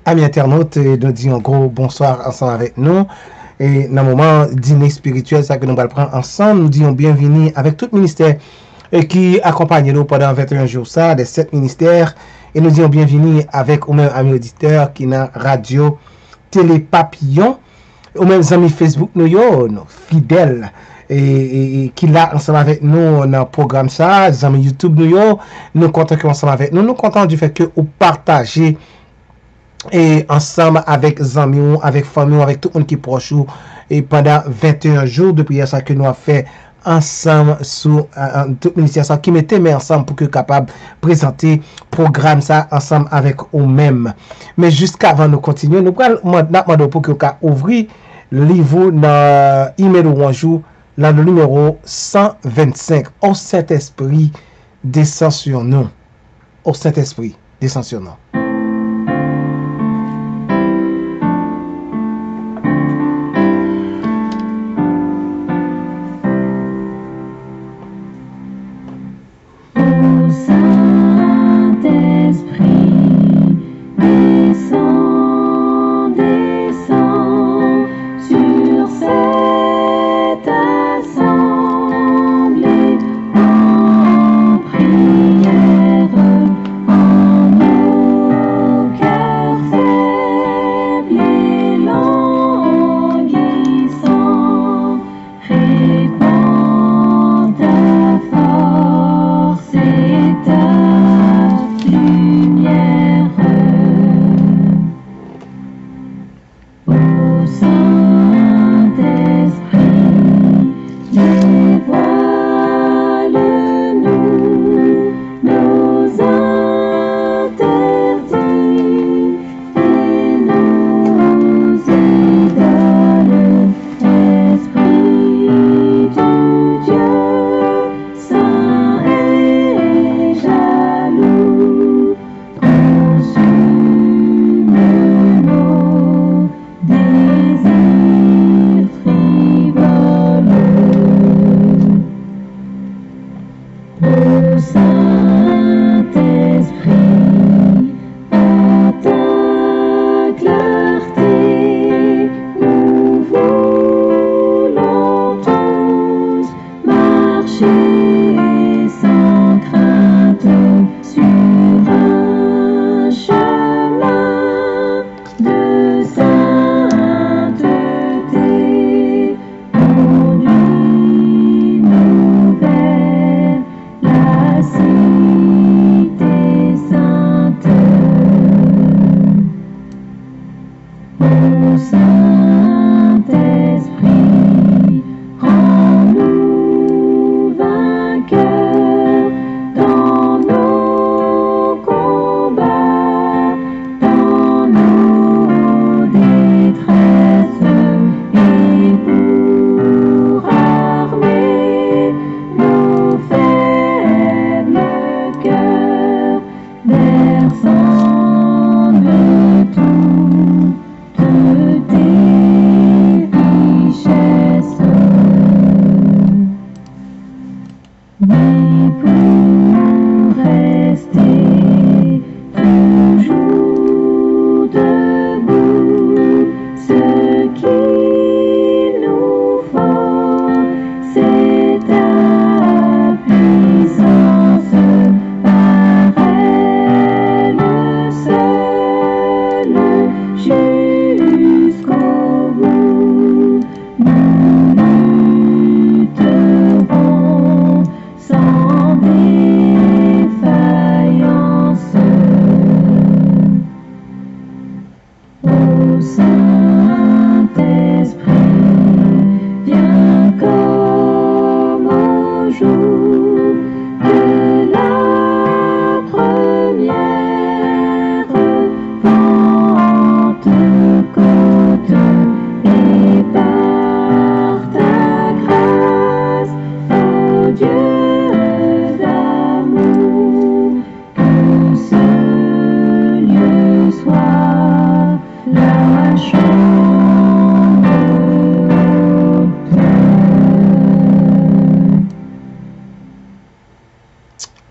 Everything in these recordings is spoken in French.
Amis internautes, nous disons un gros bonsoir ensemble avec nous. Et dans le moment dîner spirituel, ça que nous allons prendre ensemble, nous disons bienvenue avec tout le ministère qui accompagne nous pendant 21 jours, ça, des 7 ministères. Et nous disons bienvenue avec aux mêmes amis auditeurs qui dans radio, télé papillon, aux mêmes amis Facebook, nous, fidèles. Et qui là ensemble avec nous dans le programme ça, les amis YouTube, nous comptons qu'ils ensemble avec nous. Nous comptons du fait que vous partagez et ensemble avec amis, avec famille, avec tout le monde qui est proche et pendant 21 jours depuis ça que nous avons fait ensemble sous toute l'initiation qui mettait mais ensemble pour que capable présenter programme ça ensemble avec eux-mêmes. Mais jusqu'avant nous continuer, nous allons demander pour que ouvrir le livre dans email ou un jour dans le numéro 125. Au Saint-Esprit descend sur nous. Au Saint-Esprit descend sur nous.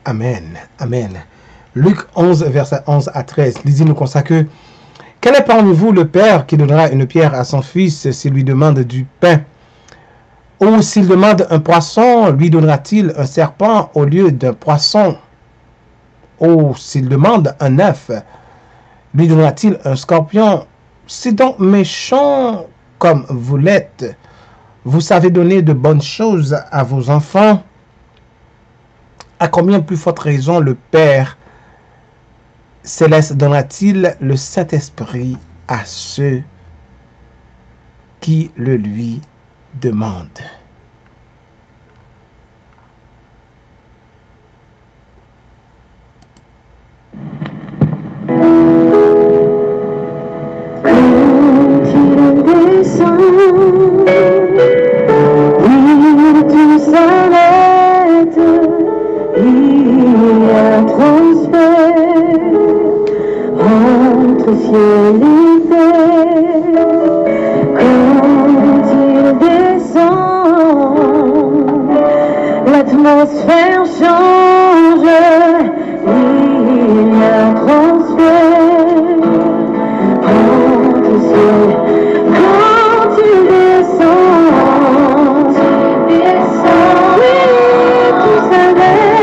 Amen. Amen. Luc 11, verset 11 à 13. Il dit nous comme ça que Quel est parmi vous le père qui donnera une pierre à son fils s'il lui demande du pain? Ou s'il demande un poisson, lui donnera-t-il un serpent au lieu d'un poisson? Ou s'il demande un œuf, lui donnera-t-il un scorpion? C'est donc méchant comme vous l'êtes. Vous savez donner de bonnes choses à vos enfants. À combien plus forte raison le Père céleste donnera-t-il le Saint-Esprit à ceux qui le lui demandent? Ciel et terre, quand il descend, l'atmosphère change, il y a transfert entre ciel. Quand il descend, oui, tout s'arrête.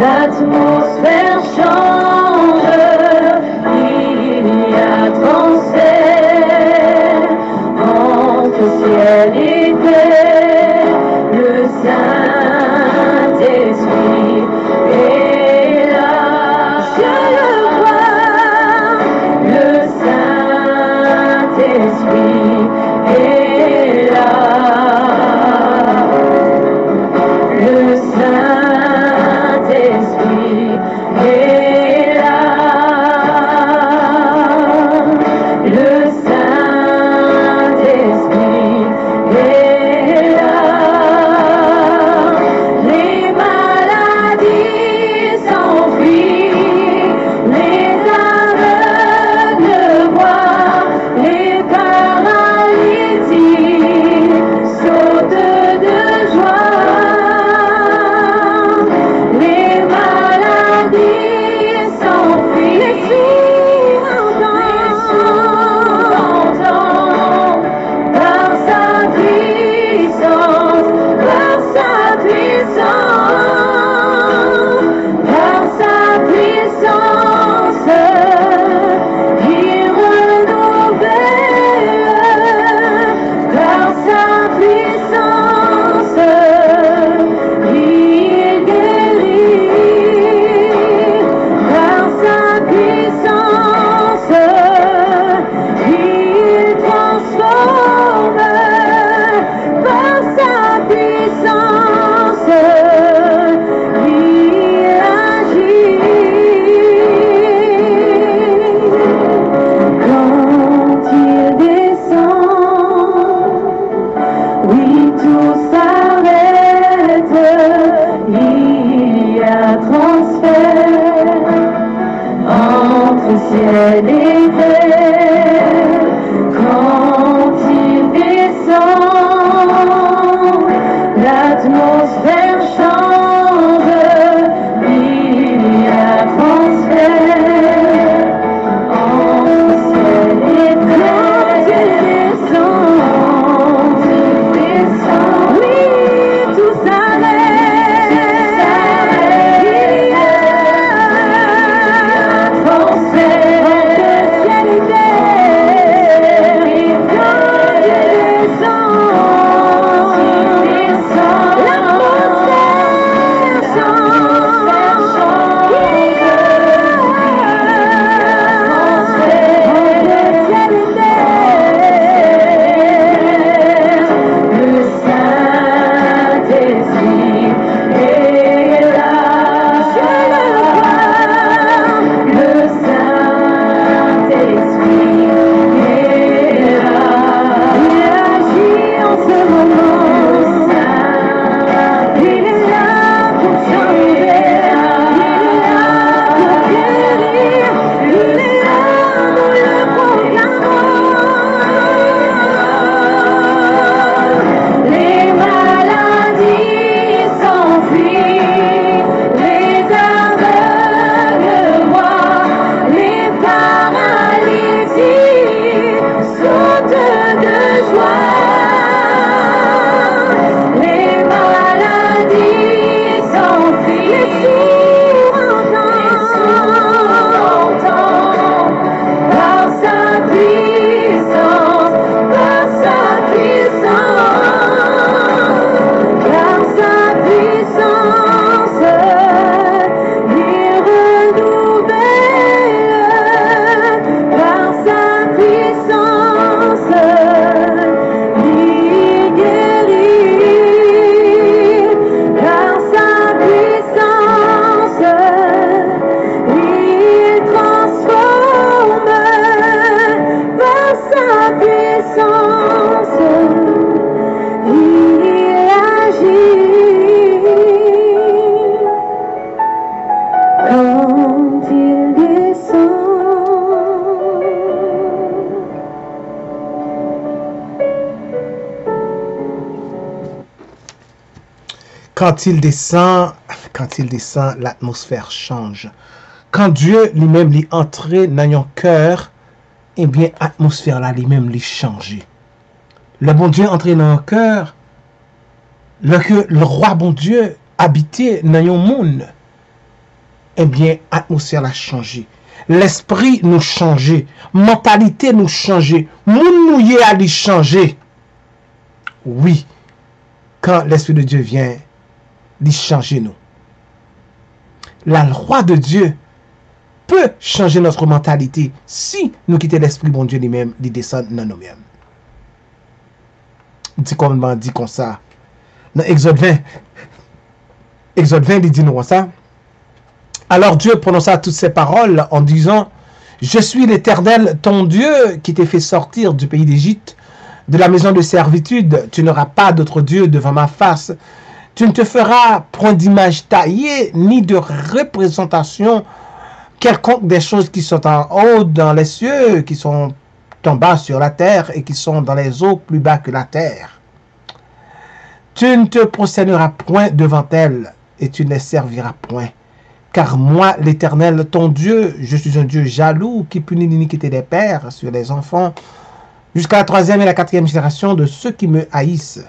L'atmosphère change, il y a transfert entre ciel et terre, le Saint-Esprit est là. Je le vois, le Saint-Esprit est là. Le Saint-Esprit est là. Le Saint-Esprit est là. Les maladies s'enfuient, les aveugles voient, les paralytiques sautent de joie. Les maladies s'enfuient, les sourds entendent par sa puissance, par sa puissance, par sa puissance, il renouvelle, par sa puissance, il guérit, par sa puissance, il transforme, par sa puissance, il agit. Quand il descend, oui, tout s'arrête, il y a transfert entre ciel et terre. Quand il descend, l'atmosphère change, il y a transfert entre ciel et terre. Quand il descend, oui, tout s'arrête, il y a transfert entre ciel et quand il descend, l'atmosphère change. Quand Dieu lui-même lui entré dans un cœur, eh bien, l'atmosphère là lui-même lui changé. Le bon Dieu entré dans un cœur, le roi bon Dieu habité dans un monde, eh bien, l'atmosphère a changé. L'esprit nous changé. Mentalité nous changé. Moun nous y a changé. Oui, quand l'Esprit de Dieu vient, il change nous. La loi de Dieu peut changer notre mentalité si nous quittons l'Esprit bon Dieu lui-même, il descend dans nous-mêmes. Dit comme ça. Dans Exode 20, il dit nous ça. Alors Dieu prononça toutes ces paroles en disant, « Je suis l'Éternel, ton Dieu, qui t'ai fait sortir du pays d'Égypte, de la maison de servitude. Tu n'auras pas d'autre Dieu devant ma face. Tu ne te feras point d'image taillée, ni de représentation quelconque des choses qui sont en haut dans les cieux, qui sont en bas sur la terre, et qui sont dans les eaux plus bas que la terre. Tu ne te prosterneras point devant elles, et tu ne les serviras point. Car moi, l'Éternel, ton Dieu, je suis un Dieu jaloux qui punit l'iniquité des pères sur les enfants jusqu'à la 3e et la 4e génération de ceux qui me haïssent,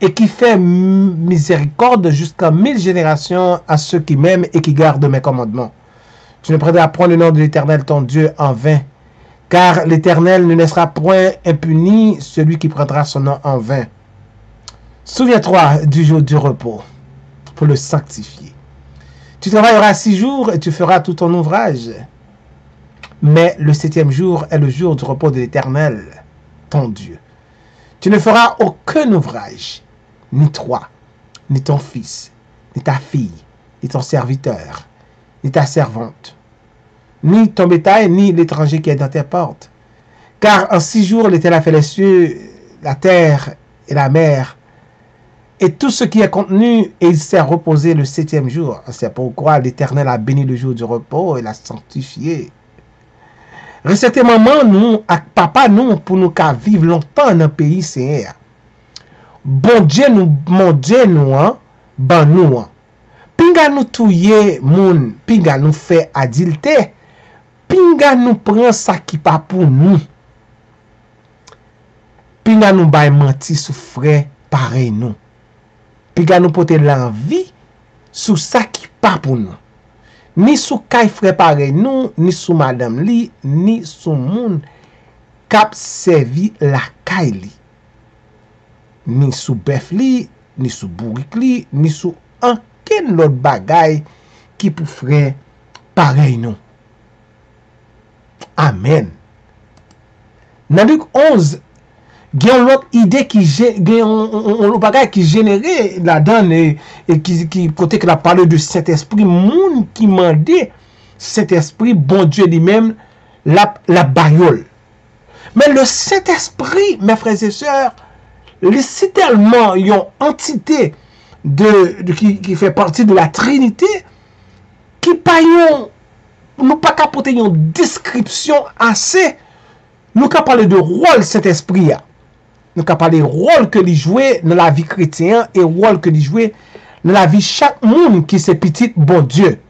et qui fait miséricorde jusqu'à 1000 générations à ceux qui m'aiment et qui gardent mes commandements. Tu ne prendras point le nom de l'Éternel, ton Dieu, en vain, car l'Éternel ne laissera point impuni celui qui prendra son nom en vain. Souviens-toi du jour du repos pour le sanctifier. Tu travailleras 6 jours et tu feras tout ton ouvrage. Mais le 7e jour est le jour du repos de l'Éternel, ton Dieu. Tu ne feras aucun ouvrage, ni toi, ni ton fils, ni ta fille, ni ton serviteur, ni ta servante, ni ton bétail, ni l'étranger qui est dans tes portes. Car en 6 jours, l'Éternel a fait les cieux, la terre et la mer, et tout ce qui est contenu, et il s'est reposé le 7e jour. C'est pourquoi l'Éternel a béni le jour du repos et l'a sanctifié. Recevez maman nous, avec papa nous, pour nous qu'à vivre longtemps dans le pays Seigneur. Bon Dieu nous, ban nous. Pinga nous touye moun, pinga nous fait adulte, pinga nous prend ça qui pas pour nous. Pinga nous bay menti sous frère pareil nous. Pinga nous porter l'envie sous ça qui pas pour nous. Ni sous kay frère pareil nous, ni sous madame li, ni sous moun kap servi la kay li. Ni sous bœuf li, ni sous bourrique li, ni sous aucun l'autre bagay qui pour frère pareil nous. Amen. Dans Luc 11, il y a une autre idée qui générait la donne et qui côté que la parole de Saint-Esprit, moun qui mandait Saint-Esprit, bon Dieu lui-même, la bagnole. Mais le Saint-Esprit, mes frères et sœurs, c'est tellement une entité qui fait partie de la Trinité qui pas nous pas capoter une description assez. Nous qu'à parler de rôle Saint-Esprit. Nous qu'à parler rôle que il jouait dans la vie chrétienne et rôle que il jouait dans la vie chaque monde qui c'est petit bon Dieu.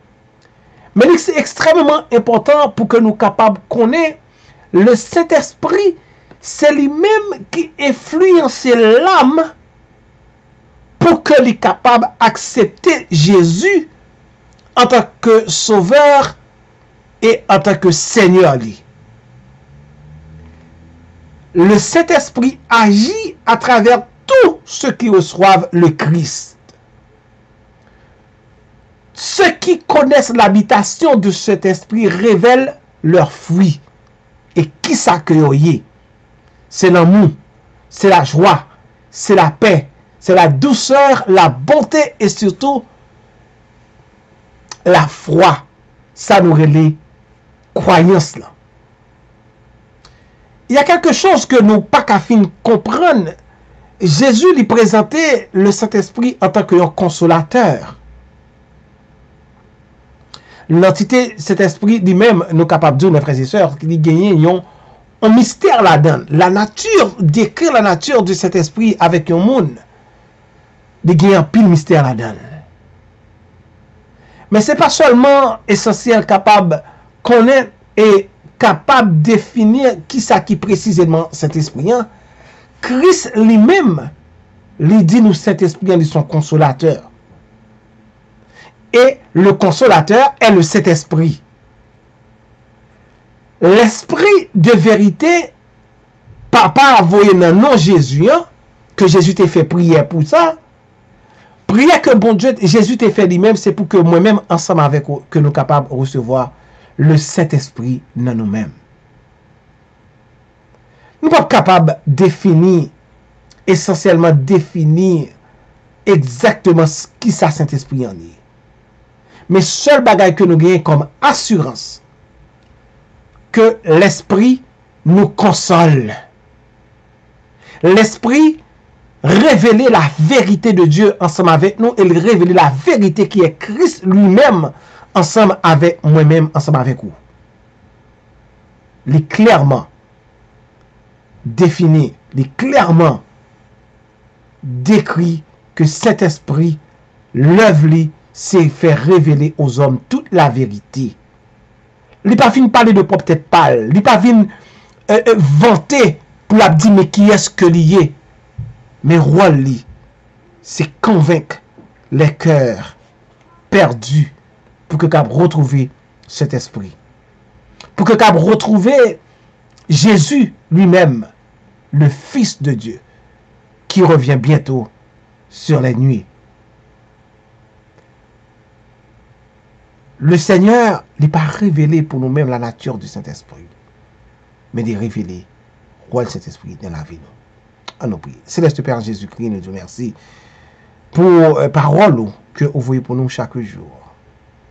Mais c'est extrêmement important pour que nous capables connaître le Saint-Esprit, c'est lui-même qui influence l'âme pour que les capable d'accepter Jésus en tant que sauveur et en tant que Seigneur. Le Saint-Esprit agit à travers tous ceux qui reçoivent le Christ. Ceux qui connaissent l'habitation de cet esprit révèlent leurs fruits. Et qui s'accueille? C'est l'amour, c'est la joie, c'est la paix, c'est la douceur, la bonté et surtout la foi. Ça nous relève croyance là. Il y a quelque chose que nous pas qu'à fin comprendre. Jésus lui présentait le Saint-Esprit en tant que consolateur. L'entité Saint-Esprit lui-même, nous capables de dire, mes frères et sœurs, qui gagne un mystère là-dedans. La nature, décrire la nature de cet esprit avec un monde. de gagner un pile mystère là-dedans. Mais c'est pas seulement essentiel capable connaître et capable de définir qui ça qui précisément cet esprit. Christ lui-même lui dit nous cet esprit est son consolateur. Et le consolateur est le Saint-Esprit. L'esprit de vérité, papa a envoyé dans le nom de Jésus, que Jésus t'a fait prière pour ça. Prière que bon Dieu, Jésus t'a fait lui-même, c'est pour que moi-même, ensemble avec vous, que nous sommes capables de recevoir le Saint-Esprit dans nous-mêmes. Nous ne sommes pas capables de définir, essentiellement définir exactement ce qui ça Saint-Esprit en est. Mais seul bagage que nous gagnons comme assurance, que l'Esprit nous console. L'Esprit révéler la vérité de Dieu ensemble avec nous et révéler la vérité qui est Christ lui-même ensemble avec moi-même, ensemble avec vous. Il est clairement défini, il est clairement décrit que cet esprit, l'œuvre, c'est faire révéler aux hommes toute la vérité. Il n'est pas venu parler de propre tête pâle, il n'est pas venu vanter pour la dire mais qui est-ce que l'y est. Mais rôle, c'est convaincre les cœurs perdus pour que cap retrouver cet esprit. Pour que cap retrouver Jésus lui-même, le Fils de Dieu, qui revient bientôt sur les nuées. Le Seigneur n'est pas révélé pour nous-mêmes la nature du Saint-Esprit, mais de révéler rôle Saint-Esprit dans la vie. À nos prières. Céleste Père Jésus-Christ, nous disons merci pour parole que vous voyez pour nous chaque jour.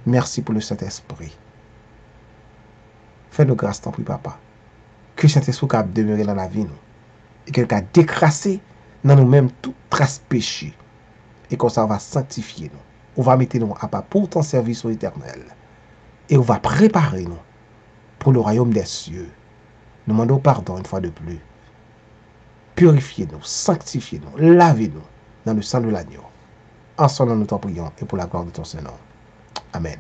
Merci pour le Saint-Esprit. Fais-nous grâce, tant pis, Papa. Que Saint-Esprit capable de demeurer dans la vie, nous. Et qu'il a décrassé dans nous-mêmes toute trace péché. Et comme ça, on va sanctifier nous. On va mettre nous à part pour ton service au éternel. Et on va préparer nous pour le royaume des cieux. Nous demandons pardon une fois de plus. Purifiez-nous, sanctifiez-nous, lavez-nous dans le sang de l'agneau. En son nom, nous t'en prions et pour la gloire de ton Seigneur. Amen.